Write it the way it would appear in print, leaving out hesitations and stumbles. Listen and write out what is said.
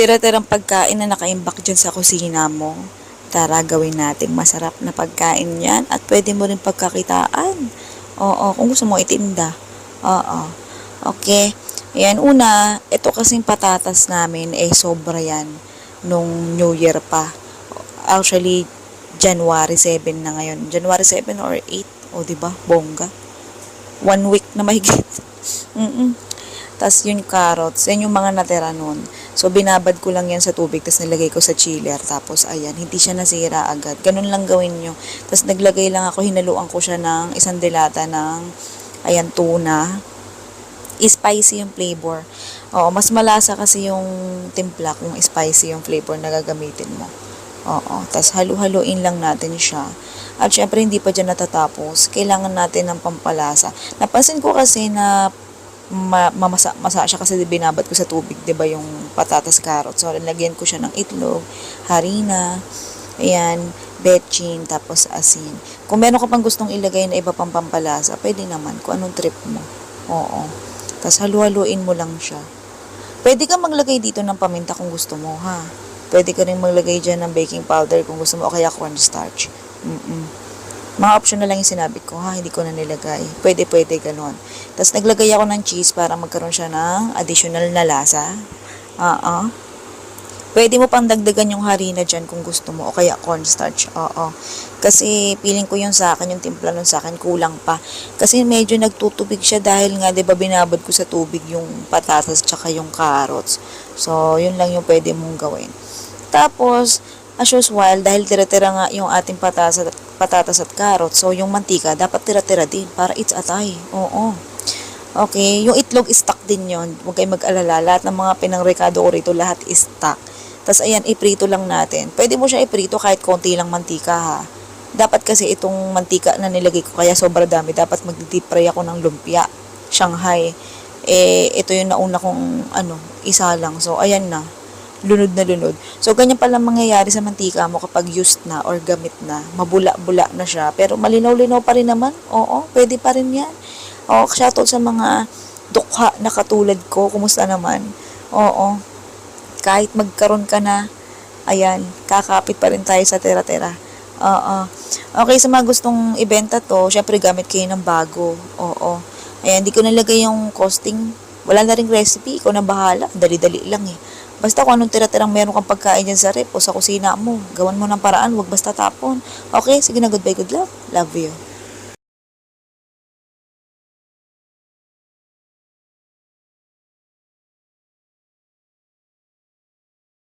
tira-tirang pagkain na nakaimbak dyan sa kusina mo. Tara, gawin nating masarap na pagkain yan at pwede mo rin pagkakitaan. Oo, kung gusto mo itinda. Oo. Okay. Ayan, una, ito kasing patatas namin, sobra yan nung New Year pa. Actually, January 7 na ngayon. January 7 or 8. O, diba? Bongga. 1 week na mahigit. Tas yung carrots, yan yung mga natira nun. So, binabad ko lang yan sa tubig, tas nilagay ko sa chiller. Tapos, ayan, hindi siya nasira agad. Ganun lang gawin nyo. Tas, naglagay lang ako, hinaluan ko siya ng isang dilata ng, ayan, tuna. Spicy yung flavor. Oo, mas malasa kasi yung timpla kung spicy yung flavor na gagamitin mo. Oo, tas halu-haluin lang natin siya. At syempre, hindi pa dyan natatapos. Kailangan natin ng pampalasa. Napansin ko kasi na masa siya kasi binabad ko sa tubig, 'di ba, yung patatas carrot. So lagyan ko siya ng itlog, harina, ayan, betchin, tapos asin. Kung meron ka pang gustong ilagay na iba pang pampalasa, pwede naman kung anong trip mo. Oo. Tapos halu-haluin mo lang siya. Pwede ka maglagay dito ng paminta kung gusto mo, ha. Pwede ka rin maglagay dyan ng baking powder kung gusto mo o kaya cornstarch. Mga option na lang yung sinabi ko, ha, hindi ko na nilagay. Pwede, ganon. Tapos naglagay ako ng cheese para magkaroon siya ng additional na lasa. Pwede mo pang dagdagan yung harina dyan kung gusto mo o kaya cornstarch. Kasi feeling ko yung sa akin, yung timpla nun sa akin, kulang pa. Kasi medyo nagtutubig siya dahil nga, 'di ba, binabad ko sa tubig yung patatas tsaka yung carrots. So, yun lang yung pwede mong gawin. Tapos, as usual, dahil tira-tira nga yung ating patatas at carrots, so yung mantika dapat tira-tira din para it's atay. Oo. Okay, yung itlog stock din yon. Huwag kayong mag-alala. Lahat ng mga pinangrekado ko rito, lahat stock. Tapos ayan, iprito lang natin. Pwede mo siya iprito kahit konti lang mantika, ha. Dapat kasi itong mantika na nilagay ko, kaya sobra dami. Dapat mag-deep fry ako ng lumpia. Shanghai. Ito yung nauna kong, isa lang. So, ayan na. Lunod na lunod. So, ganyan pala mangyayari sa mantika mo kapag used na or gamit na. Mabula-bula na siya. Pero malinaw-linaw pa rin naman. Oo, pwede pa rin yan. Oo, shoutout sa mga dukha na katulad ko. Kumusta naman? Oo. Kahit magkaroon ka na, ayan, kakapit pa rin tayo sa tera-tera. Oo. Okay, sa mga gustong ibenta to, syempre gamit kayo ng bago. Oo. Ayan, di ko nalagay yung costing. Wala na ring recipe. Ikaw na bahala. Dali-dali lang eh. Basta kung anong tira-tirang meron kang pagkain dyan sa rep o sa kusina mo, gawan mo ng paraan, huwag basta tapon. Okay, sige na, goodbye, good luck. Love you.